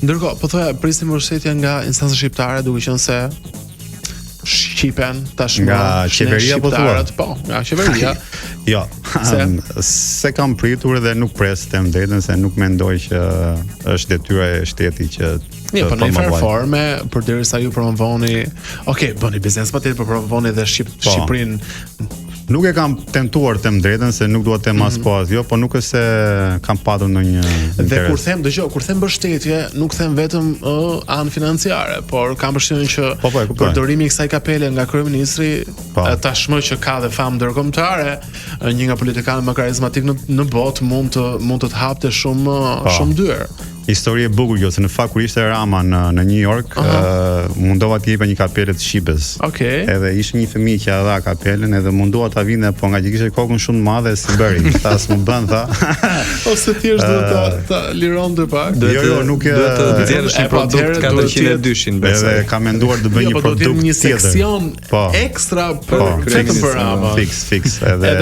Ndërkohë, po thoya prisim mbështetje nga instanca shqiptare, duke qenë se shqipen tashmë nga qeveria po thua? Po, nga qeveria. Jo, se kam pritur dhe nuk pres të them drejtën se nuk mendoj që është detyra e shtetit që po në një forme, përderisa ju promovoni, bëni biznes patjetër, por promovoni dhe Shqipërinë. Nuk e kam tentuar të them drejtën se nuk dua të them as po as jo, po nuk është se kam patur ndonjë Dhe kur them mbështetje, nuk them vetëm anë financiare, por kam përshtypjen që përdorimi i kësaj kapele nga kryeministri, tashmë që ka dhe famë ndërkombëtare, një nga politikanët më karizmatik në botë mund të hapte shumë dyer. Histori e bukur kjo, se në fakt kur ishte Rama në New York, mundova të jepja një kapele të Shqipës. Edhe ishte një fëmijë që dha kapelen edhe mundua ta vinte, po nga që kishte kokën shumë të madhe si bëri. Tha s'më bën tha. Ose thjesht duhet ta lironte pak. Jo, nuk duhet të nxjerrësh një produkt 402-shin besoj. Edhe ka menduar të bëj një produkt tjetër. Një seksion ekstra për Rama. Fix, edhe